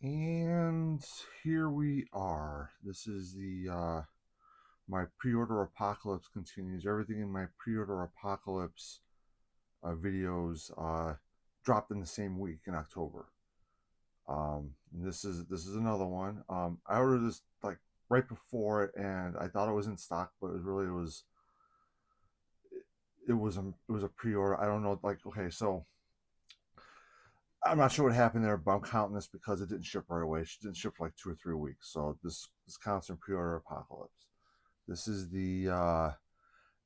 And here we are. This is the my pre-order apocalypse continues. Everything in my pre-order apocalypse videos dropped in the same week in October. This is another one. I ordered this like right before it, and I thought it was in stock, but it was a pre-order. I don't know. Like, okay, so I'm not sure what happened there, but I'm counting this because it didn't ship right away. It didn't ship for like 2 or 3 weeks. So this counts in pre-order apocalypse. This is the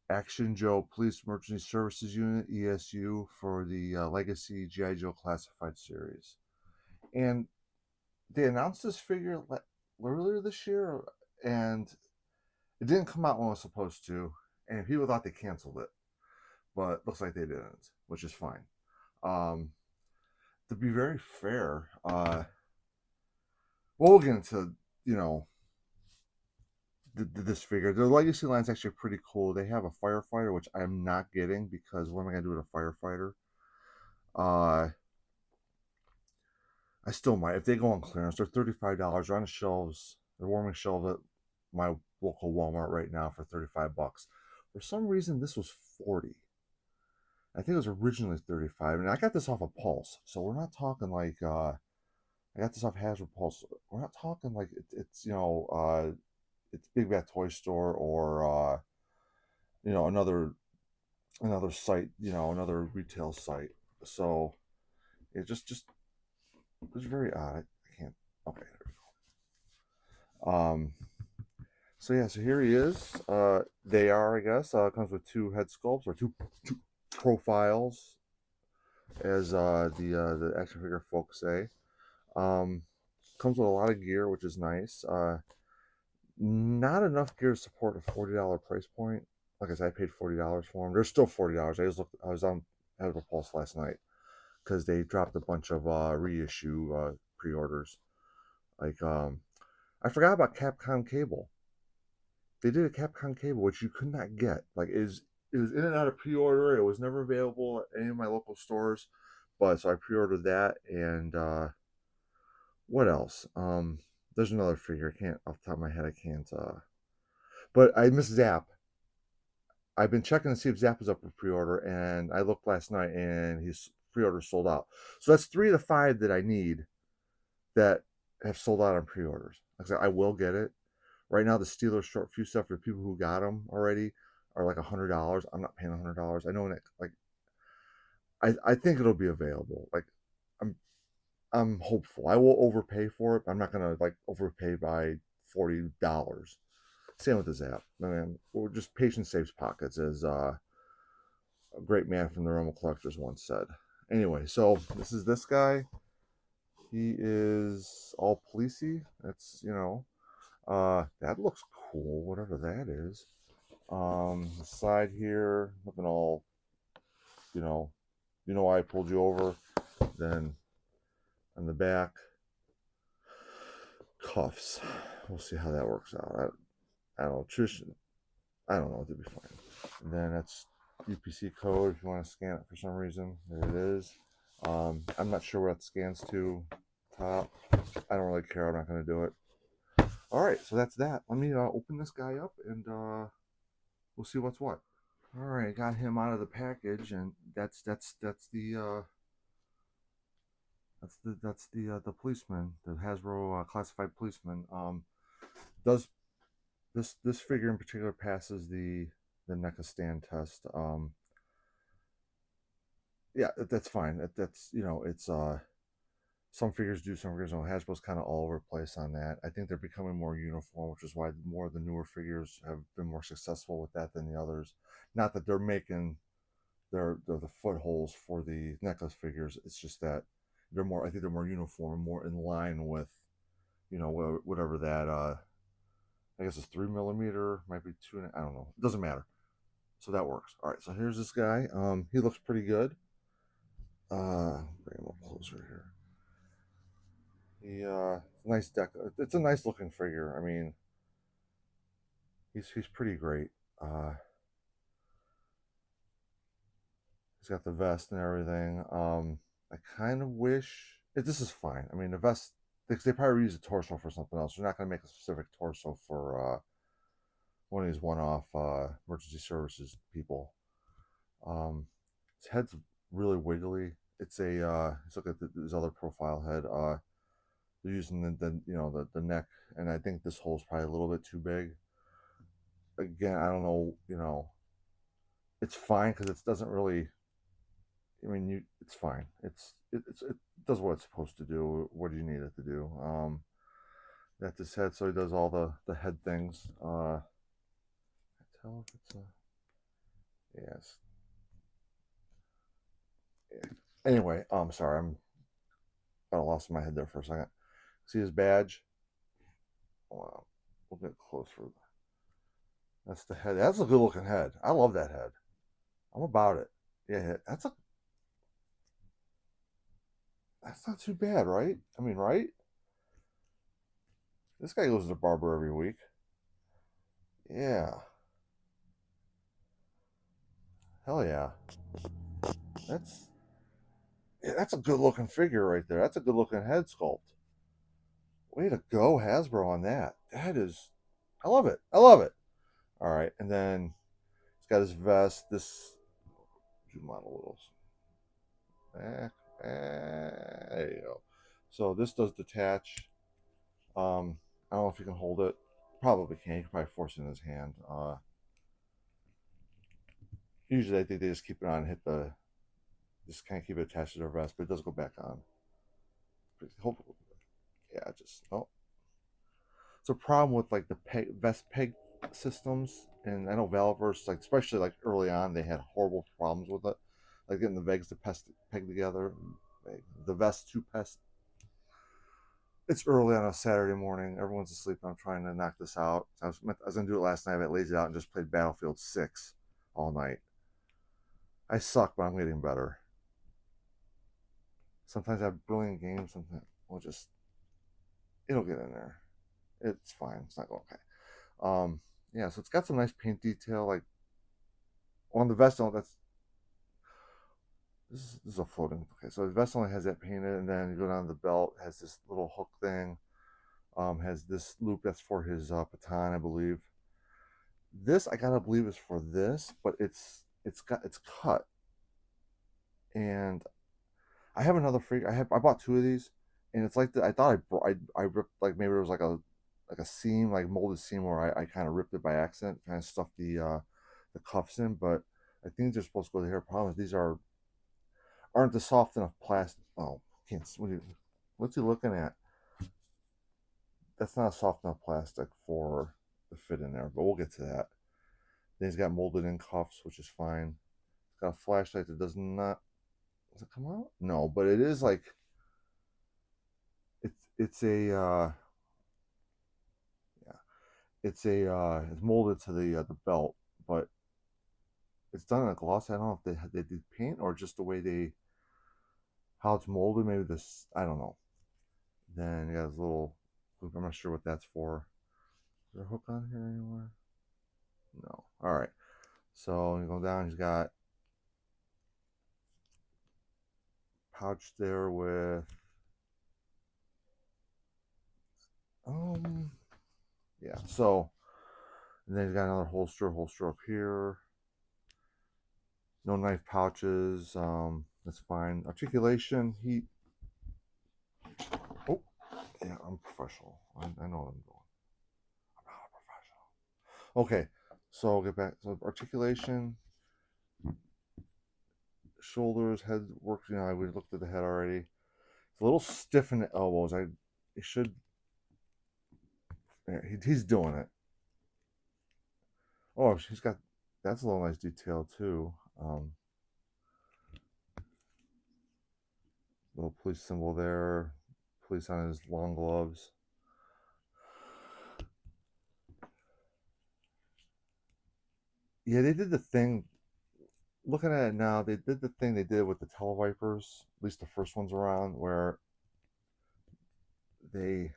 Action Joe Police Emergency Services Unit (ESU) for the Legacy GI Joe Classified series. And they announced this figure earlier this year, and it didn't come out when it was supposed to. And people thought they canceled it, but looks like they didn't, which is fine. Um, to be very fair, we'll get into you know this figure. The Legacy line is actually pretty cool. They have a firefighter, which I'm not getting because what am I gonna do with a firefighter? Uh, I still might if they go on clearance. They're $35. They're on the shelves. They're warming shelves at my local Walmart right now for $35. For some reason, this was 40. I think it was originally 35, and I got this off of Pulse, so we're not talking like I got this off Hasbro Pulse. We're not talking like it's Big Bad Toy Store or another site, another retail site. So it just it was very odd. I can't. Okay, there we go. So yeah, so here he is. They are, I guess, comes with two head sculpts or two profiles, as the action figure folks say. Um, Comes with a lot of gear, which is nice. Not enough gear to support a $40 price point. Like I said, I paid $40 for them. They're still $40. I just looked. I was on Hasbro Pulse last night because they dropped a bunch of reissue pre-orders. Like I forgot about Capcom Cable. They did a Capcom Cable which you could not get. Like it was in and out of pre-order. It was never available at any of my local stores, but so I pre-ordered that. And what else? There's another figure. I can't off the top of my head. I can't. But I missed Zap. I've been checking to see if Zap is up for pre-order, and I looked last night, and his pre-order sold out. So that's 3 of the 5 that I need that have sold out on pre-orders. Like I said, I will get it. Right now, the Steelers short fuse stuff for people who got them already are like $100. I'm not paying $100. I know, like I think it'll be available. Like I'm I'm hopeful. I will overpay for it. But I'm not gonna like overpay by $40. Same with the Zap. I mean, just patience saves pockets, as a great man from the Realm of Collectors once said. Anyway, so this is this guy. He is all policey. That looks cool, whatever that is. The side here, looking all, you know, why I pulled you over. Then on the back, cuffs. We'll see how that works out. I don't know. Tradition. I don't know. It'll be fine. And then that's UPC code if you want to scan it for some reason. There it is. I'm not sure what it scans to. Top. I don't really care. I'm not going to do it. All right, so that's that. Let me open this guy up, and we'll see what's what. All right, got him out of the package, and that's the policeman, the Hasbro classified policeman. Does this figure in particular passes the NECA stand test? Yeah, that's fine. That's it's some figures do, some figures don't. Hasbro's kind of all over the place on that. I think they're becoming more uniform, which is why more of the newer figures have been more successful with that than the others. Not that they're making the footholds for the necklace figures. It's just that they're more. I think they're more uniform, more in line with, whatever that. I guess it's 3 millimeter, might be two. I don't know. It doesn't matter. So that works. All right. So here's this guy. He looks pretty good. Bring him up closer here. Nice deck. It's a nice looking figure. I mean, he's pretty great. He's got the vest and everything. I kind of wish this is fine. I mean, the vest they probably use the torso for something else. They're not going to make a specific torso for one of these one-off emergency services people. His head's really wiggly. Let's look at his other profile head. They're using the neck, and I think this hole's probably a little bit too big. Again, I don't know. It's fine because it doesn't really. I mean, it's fine. It does what it's supposed to do. What do you need it to do? That's his head, so he does all the head things. Tell if it's a yes. Yeah. Anyway, I'm sorry. I'm got lost in my head there for a second. See his badge? Wow, we'll get closer. That's the head. That's a good looking head. I love that head. I'm about it. Yeah, that's not too bad, right? I mean, right? This guy goes to the barber every week. Yeah. Hell yeah. That's that's a good looking figure right there. That's a good looking head sculpt. Way to go, Hasbro, on that. That is, I love it. I love it. All right, and then he's got his vest. This zoom out a little. Back, there you go. So this does detach. I don't know if you can hold it. Probably can. You can probably force it in his hand. Usually, I think they just keep it on, and hit the, just kind of keep it attached to their vest, but it does go back on. Hopefully, yeah, just oh. It's a problem with like the vest peg systems, and I know Valverse, like especially like early on, they had horrible problems with it, like getting the vegs to peg together, the vest to pest. It's early on a Saturday morning. Everyone's asleep. I'm trying to knock this out. I was gonna do it last night. I got lazy out and just played Battlefield 6 all night. I suck, but I'm getting better. Sometimes I have brilliant games. Sometimes we'll just it'll get in there. It's fine. It's not going okay. Yeah, so it's got some nice paint detail, like on the vest. That's this is a floating. Okay, so the vest only has that painted, and then you go down the belt, has this little hook thing. Has this loop that's for his baton, I believe. This I gotta believe is for this, but it's cut, and I have another freak. I bought two of these, and it's like I thought I ripped, like maybe it was like a seam, like molded seam where I kind of ripped it by accident, kind of stuffed the cuffs in, but I think they're supposed to go there. Problem is these aren't the soft enough plastic. Oh, can't. What's he looking at? That's not a soft enough plastic for the fit in there, but we'll get to that. Then he's got molded in cuffs, which is fine. It's got a flashlight that does not. Does it come out? No, but it is like it's a yeah, it's molded to the belt, but it's done in a gloss. I don't know if they did paint or just the way they how it's molded. Maybe this, I don't know. Then you got his little hook. I'm not sure what that's for. Is there a hook on here anywhere? No. All right. So you go down. He's got pouch there with um yeah. So and then he's got another holster up here. No knife pouches. That's fine. Articulation. Oh yeah, I'm professional. I know what I'm doing. I'm not a professional. Okay, so I'll get back. So articulation, shoulders, head work. We looked at the head already. It's a little stiff in the elbows. It should. Yeah, he's doing it. Oh, she's got. That's a little nice detail too. Little police symbol there. Police on his long gloves. Yeah, they did the thing. Looking at it now, they did the thing they did with the Televipers, at least the first ones around, where they.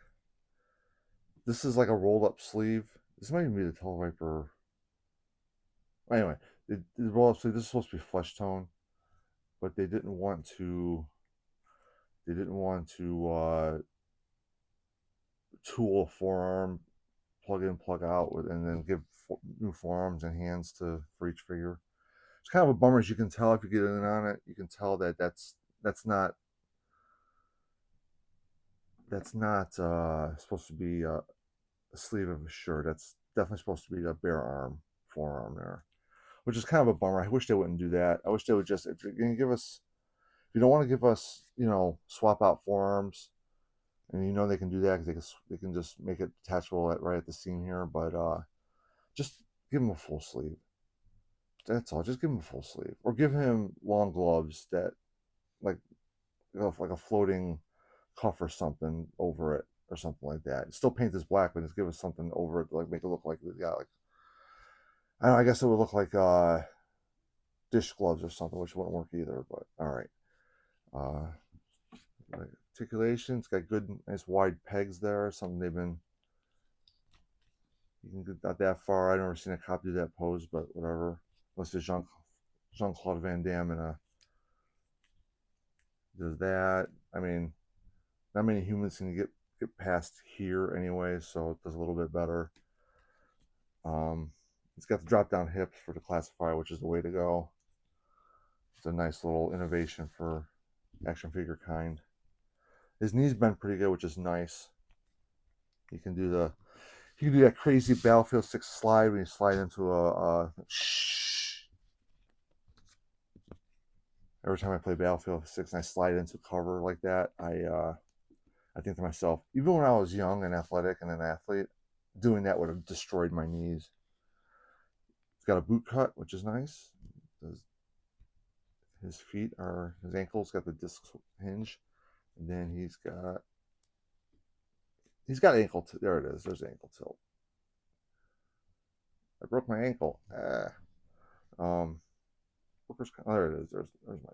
This is like a rolled up sleeve. This might even be the Televiper. Anyway, the roll up sleeve. This is supposed to be flesh tone, but they didn't want to. They didn't want to tool forearm, plug in, plug out, and then give new forearms and hands for each figure. It's kind of a bummer, as you can tell if you get in on it. You can tell that that's not supposed to be a sleeve of a shirt. That's definitely supposed to be a bare arm, forearm there, which is kind of a bummer. I wish they wouldn't do that. I wish they would just, if you're going to give us, if you don't want to give us, swap out forearms, and they can do that because they can just make it detachable right at the seam here, but just give him a full sleeve. That's all. Just give him a full sleeve, or give him long gloves that, like a floating cuff or something over it, or something like that. Still paint this black, but just give us something over it to make it look like we got I don't know, I guess it would look like dish gloves or something, which wouldn't work either. But all right. Articulation. It's got good, nice wide pegs there. Something they've been. You can get not that far. I've never seen a cop do that pose, but whatever. Unless it's Jean-Claude Van Damme and does that. I mean, not many humans can get past here anyway, so it does a little bit better. It's got the drop down hips for the classifier, which is the way to go. It's a nice little innovation for action figure kind. His knees bend pretty good, which is nice. You can do that crazy Battlefield 6 slide when you slide into every time I play Battlefield 6 and I slide into cover like that, I think to myself, even when I was young and athletic and an athlete, doing that would have destroyed my knees. He's got a boot cut, which is nice. His ankles got the disc hinge, and then he's got ankle. There it is. There's ankle tilt. I broke my ankle. There it is. There's my.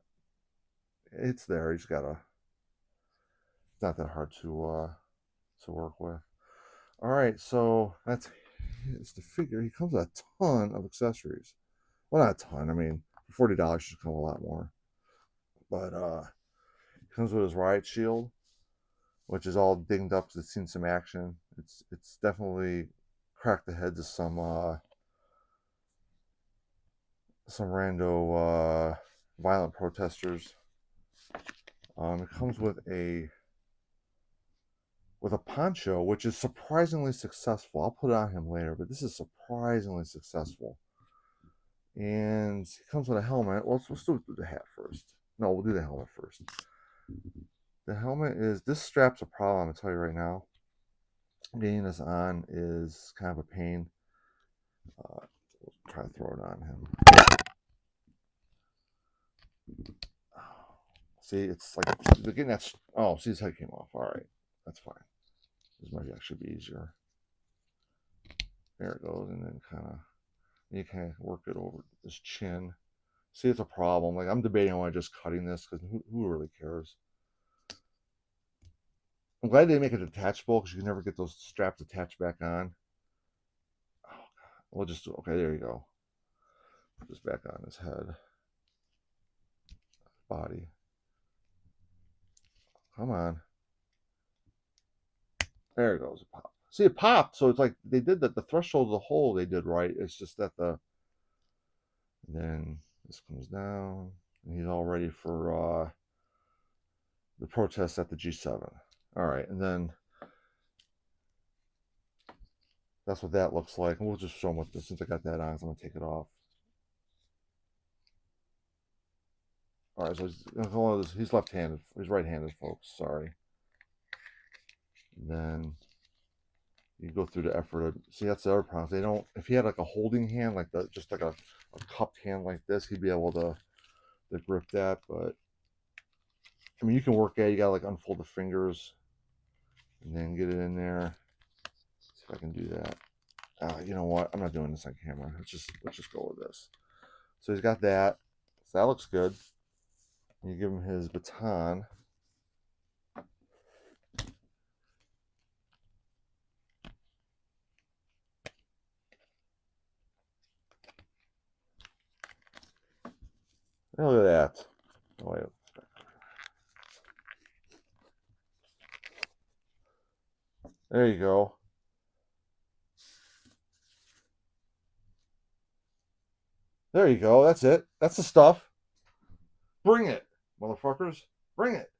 It's there. He's got It's not that hard to work with. All right, so it's the figure. He comes with a ton of accessories. Well, not a ton. I mean, for $40 should come a lot more. But he comes with his riot shield, which is all dinged up because it's seen some action. It's definitely cracked the heads of some rando violent protesters. It comes with a poncho, which is surprisingly successful. I'll put it on him later, but this is surprisingly successful. And he comes with a helmet. Well, let's do the hat first. No, we'll do the helmet first. The helmet this strap's a problem, I'm going to tell you right now. Getting this on is kind of a pain. We'll try to throw it on him. See, it's like getting that. Oh, see, his head came off. All right, that's fine. This might actually be easier. There it goes, and then you kind of work it over his chin. See, it's a problem. Like, I'm debating on just cutting this because who really cares? I'm glad they make it detachable because you can never get those straps attached back on. Oh, God. We'll just do. Okay, there you go. Put this back on his head, body. Come on. There it goes. It popped. See, it popped. So it's like they did that. The threshold of the hole they did right. It's just that then this comes down, and he's all ready for the protest at the G7. All right, and then that's what that looks like. And we'll just show him what this. Since I got that on, so I'm gonna take it off. All right, so he's left-handed. He's right-handed, folks. Sorry. And then you go through the effort of, see, that's the other problem. They don't. If he had like a holding hand, like just like a cupped hand like this, he'd be able to grip that. But I mean, you can work at. You gotta like unfold the fingers and then get it in there. Let's see if I can do that. You know what? I'm not doing this on camera. Let's just go with this. So he's got that. So that looks good. You give him his baton. And look at that. Oh, wait. There you go. There you go. That's it. That's the stuff. Bring it, motherfuckers. Bring it.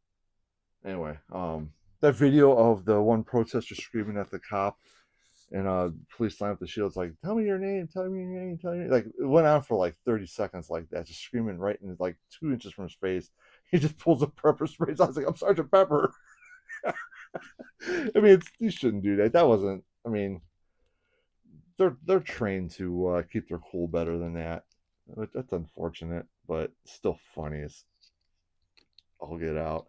Anyway, that video of the one protester screaming at the cop and police line with the shields like, "Tell me your name, tell me your name, tell me." Like it went on for like 30 seconds like that, just screaming right in like 2 inches from his face. He just pulls a pepper spray. I was like, "I'm Sergeant Pepper." I mean, you shouldn't do that. That wasn't. I mean, they're trained to keep their cool better than that. That's unfortunate, but still funny as all get out.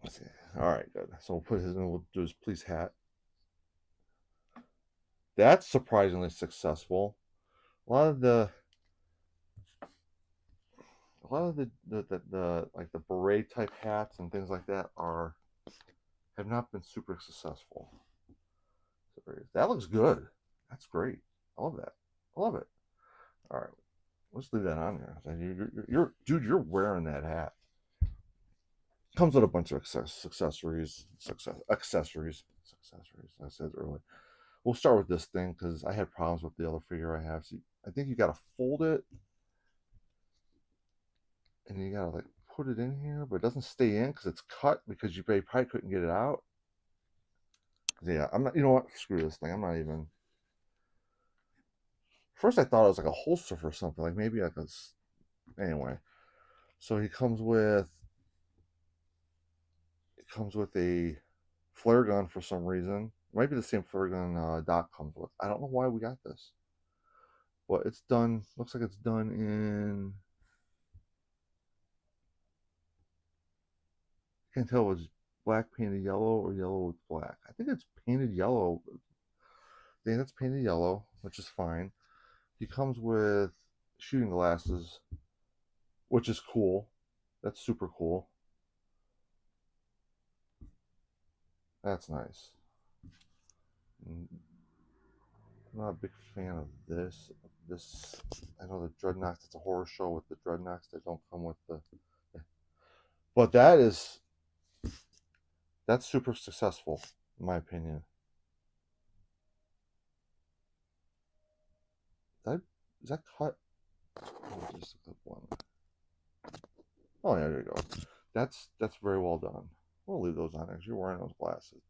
Let's see. All right, good. So we'll do his police hat. That's surprisingly successful. A lot of the like the beret type hats and things like that are have not been super successful. That looks good. That's great. I love that. I love it. All right, let's leave that on there. Dude, you're wearing that hat. Comes with a bunch of accessories. I said earlier. We'll start with this thing because I had problems with the other figure I have. So I think you got to fold it, and you got to like put it in here, but it doesn't stay in because it's cut because you probably couldn't get it out. Yeah, I'm not. You know what? Screw this thing. I'm not even. First, I thought it was like a holster for something, like maybe like a. Anyway, so it comes with a flare gun for some reason. It might be the same flare gun Doc comes with. I don't know why we got this, but it's done. Looks like it's done in. I can't tell if it's black painted yellow or yellow with black. I think it's painted yellow. I think it's painted yellow, which is fine. He comes with shooting glasses, which is cool. That's super cool. That's nice. I'm not a big fan of this. This I know the Dreadnoughts. It's a horror show with the Dreadnoughts that don't come with the. But that's super successful in my opinion. That is that cut? Just a one. Oh yeah, there you go. That's very well done. We'll leave those on because you're wearing those glasses.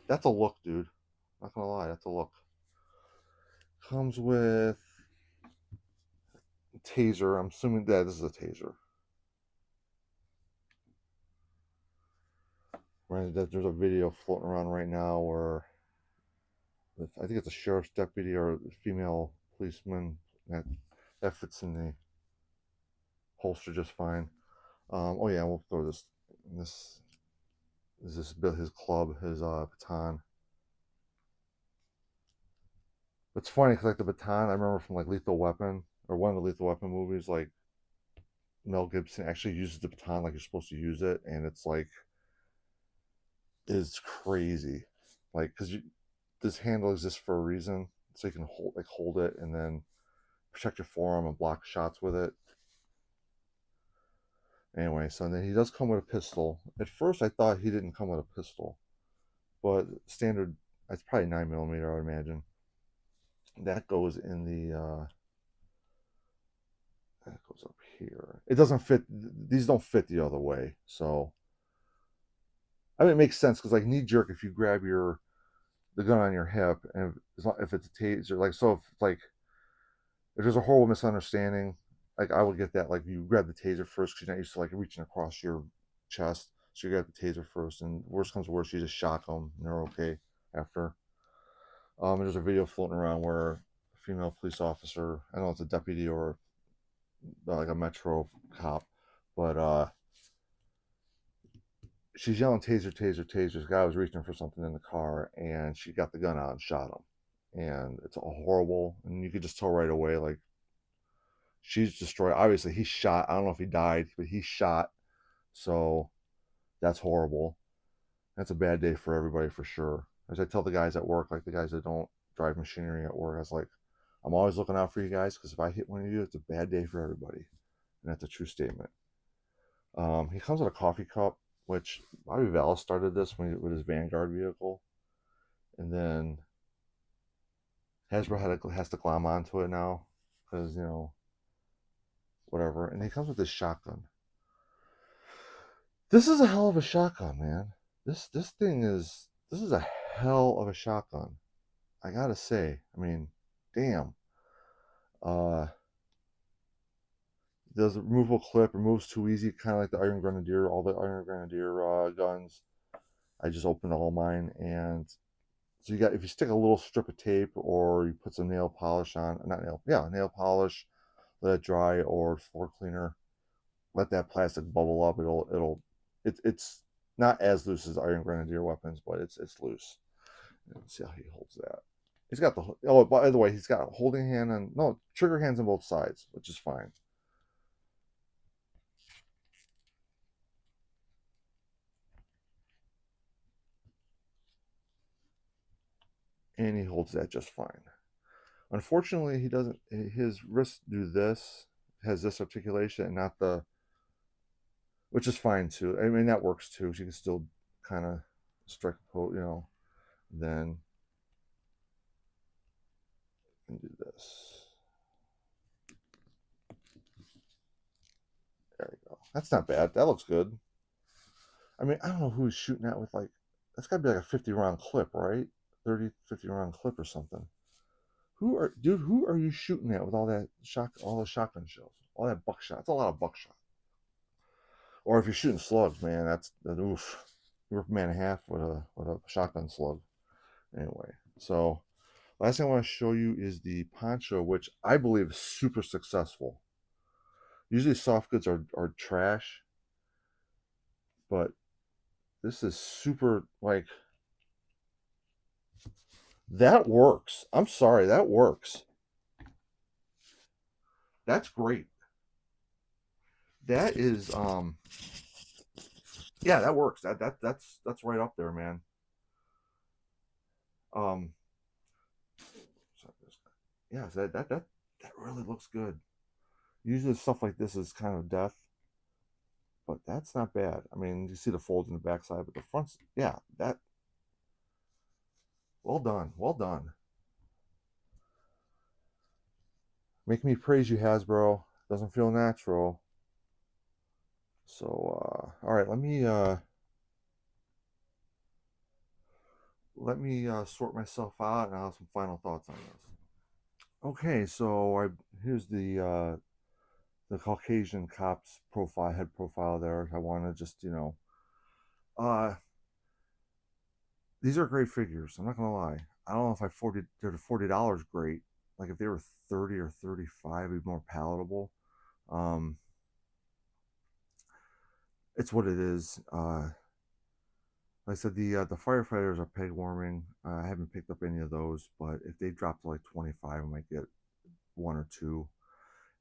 That's a look, dude. Not gonna lie, that's a look. Comes with a taser. I'm assuming that this is a taser. Right, there's a video floating around right now where I think it's a sheriff's deputy or a female policeman that fits in the holster just fine. Oh yeah, we'll throw this. This is his club, his baton. It's funny because like the baton, I remember from like Lethal Weapon or one of the Lethal Weapon movies, like Mel Gibson actually uses the baton like you're supposed to use it, and it's like is crazy, like because this handle exists for a reason, so you can hold it and then protect your forearm and block shots with it. Anyway, so then he does come with a pistol. At first, I thought he didn't come with a pistol, but standard, it's probably 9mm, I would imagine. That goes in the that goes up here. It doesn't fit. These don't fit the other way. So I mean, it makes sense because like knee jerk, if you grab the gun on your hip, and if it's a taser, like so, if there's a horrible misunderstanding, like I would get that. Like you grab the taser first because you're not used to like reaching across your chest, so you grab the taser first, and worst comes to worst, you just shock them, and they're okay after. There's a video floating around where a female police officer, I don't know if it's a deputy or like a metro cop, but she's yelling taser, taser, taser. This guy was reaching for something in the car, and she got the gun out and shot him. And it's all horrible, and you could just tell right away, like she's destroyed. Obviously, he's shot. I don't know if he died, but he's shot. So that's horrible. That's a bad day for everybody for sure. As I tell the guys at work, like the guys that don't drive machinery at work, I was like, I'm always looking out for you guys because if I hit one of you, it's a bad day for everybody, and that's a true statement. He comes with a coffee cup. which Bobby Vallis started this with his Vanguard vehicle, and then Hasbro has to glom onto it now because whatever. And he comes with this shotgun. This is a hell of a shotgun, man. This is a hell of a shotgun. I gotta say. I mean, damn. Uh, does a removable clip, removes too easy, kind of like the Iron Grenadier. All the Iron Grenadier guns. I just opened all mine, and so you got, if you stick a little strip of tape or you put some nail polish on, not nail, yeah, nail polish, let it dry, or floor cleaner, let that plastic bubble up. It's not as loose as Iron Grenadier weapons, but it's loose. Let's see how he holds that. He's got the, oh, by the way, he's got a holding hand and no trigger hands on both sides, which is fine. And he holds that just fine. Unfortunately, he doesn't. His wrists do this, has this articulation, and not the, which is fine too. I mean, that works too. You can still kind of strike a pose, then and do this. There you go. That's not bad. That looks good. I mean, I don't know who he's shooting at with, like, that's got to be like a 50 round clip, right? 30, 50 round clip or something. Who are you shooting at with all that all the shotgun shells, all that buckshot? That's a lot of buckshot. Or if you're shooting slugs, man, that oof. You rip a man in half with a shotgun slug. Anyway, so last thing I want to show you is the poncho, which I believe is super successful. Usually soft goods are trash, but this is super, like, that works. I'm sorry, that works. That's great. That is yeah, that works. That's right up there, man. Um yeah, that really looks good. Usually stuff like this is kind of death, but that's not bad. I mean, you see the folds in the backside, but the front's, yeah, that, well done, well done. Make me praise you, Hasbro. Doesn't feel natural. So, all right, let me sort myself out, and I'll have some final thoughts on this. Okay, so here's the Caucasian cop's profile, head profile there. I want to just, uh, these are great figures. I'm not gonna lie. I don't know if they're $40 great. Like if they were 30 or 35, it'd be more palatable. Um, it's what it is. Like I said, the firefighters are peg warming. I haven't picked up any of those, but if they drop to like 25, I might get one or two.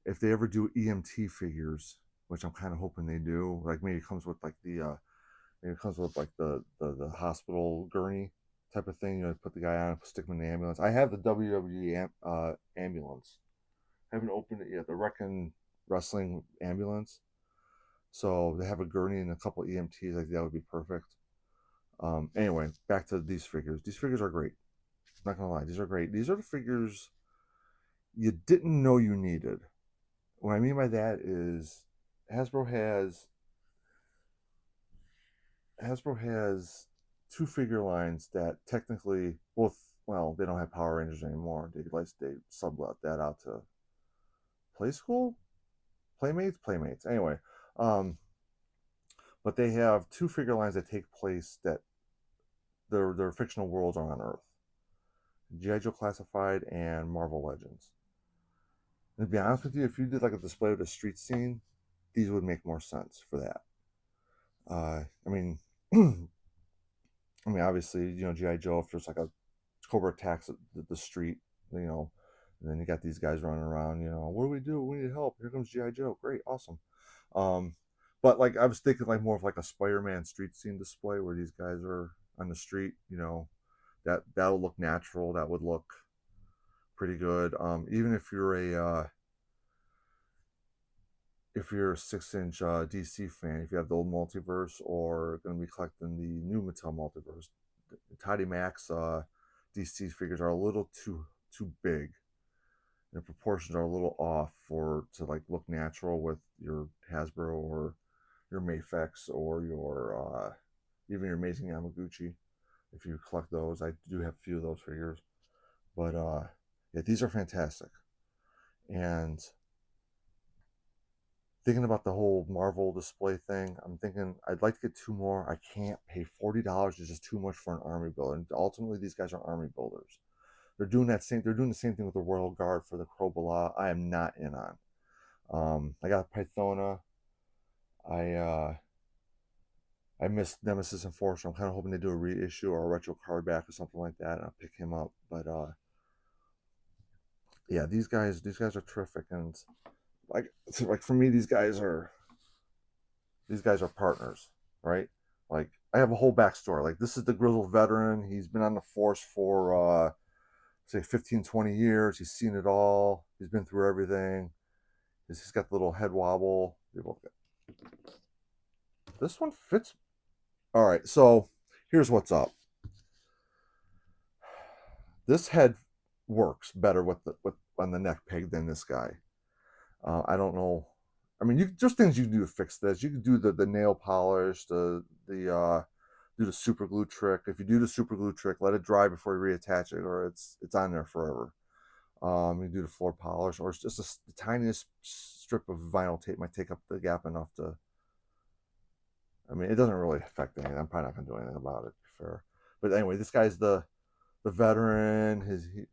If they ever do EMT figures, which I'm kind of hoping they do, like maybe it comes with like maybe it comes with like the hospital gurney type of thing. Put the guy on, stick him in the ambulance. I have the WWE ambulance. I haven't opened it yet. The Recon Wrestling ambulance. So they have a gurney and a couple EMTs. Like that would be perfect. Anyway, back to these figures. These figures are great. I'm not gonna lie, these are great. These are the figures you didn't know you needed. What I mean by that is Hasbro has Hasbro has two figure lines that technically both, well, they don't have Power Rangers anymore. They sublet that out to Play School, Playmates. Anyway, um, but they have two figure lines that take place that their fictional worlds are on Earth: GI Joe Classified and Marvel Legends. And to be honest with you, if you did like a display of the street scene, these would make more sense for that. I mean, obviously, GI Joe. If there's like a Cobra attacks the street, and then you got these guys running around. What do we do? We need help. Here comes GI Joe. Great, awesome. Um, but like I was thinking, like more of like a Spider-Man street scene display where these guys are on the street. That'll look natural. That would look pretty good. Even if you're if you're a 6-inch DC fan, if you have the old multiverse or going to be collecting the new Mattel multiverse, the Tidy Max DC figures are a little too big. The proportions are a little off for to like look natural with your Hasbro or your Mafex or your even your Amazing Yamaguchi. If you collect those, I do have a few of those figures, but yeah, these are fantastic. And thinking about the whole Marvel display thing, I'm thinking I'd like to get two more. I can't pay $40. It's just too much for an army builder. And ultimately, these guys are army builders. They're doing that same. They're doing the same thing with the Royal Guard for the Krobala. I am not in on. I got Pythona. I uh, I missed Nemesis Enforcer. I'm kind of hoping they do a reissue or a retro card back or something like that, and I'll pick him up. But yeah, these guys are terrific, and like for me, these guys are partners, right? Like I have a whole backstory. Like this is the grizzled veteran. He's been on the force for say 15, 20 years. He's seen it all. He's been through everything. He's got the little head wobble. This one fits. All right, so here's what's up. This head works better with on the neck peg than this guy. I don't know. I mean, there's things you can do to fix this. You can do the nail polish, do the super glue trick. If you do the super glue trick, let it dry before you reattach it, or it's on there forever. You can do the floor polish, or it's just the tiniest strip of vinyl tape might take up the gap enough to. I mean, it doesn't really affect anything. I'm probably not gonna do anything about it. Fair, but anyway, this guy's the veteran.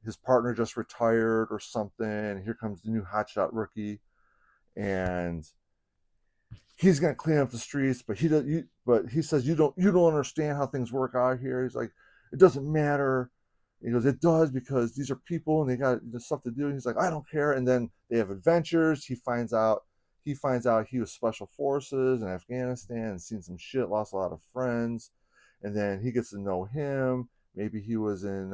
His partner just retired or something. Here comes the new hotshot rookie, and he's gonna clean up the streets. But he says you don't understand how things work out here. He's like, it doesn't matter. He goes, it does because these are people and they got stuff to do. And he's like, I don't care. And then they have adventures. He finds out he was special forces in Afghanistan and seen some shit, lost a lot of friends, and then he gets to know him. Maybe he was in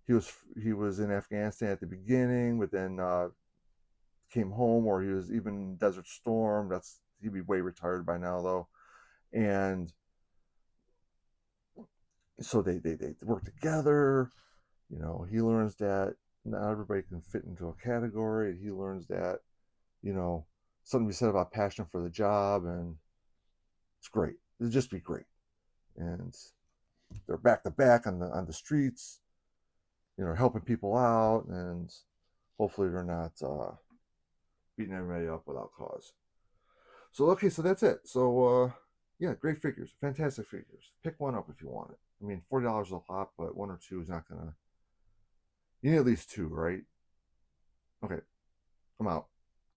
Afghanistan at the beginning, but then came home, or he was even in Desert Storm. He'd be way retired by now though, and so they work together. You know, he learns that not everybody can fit into a category. He learns that something to be said about passion for the job, and it's great. It'll just be great, and they're back to back on the streets, helping people out, and hopefully they're not beating everybody up without cause. So okay, so that's it. So yeah, great figures, fantastic figures. Pick one up if you want it. I mean, $40 is a lot, but one or two is not gonna. You need at least two, right? Okay, I'm out.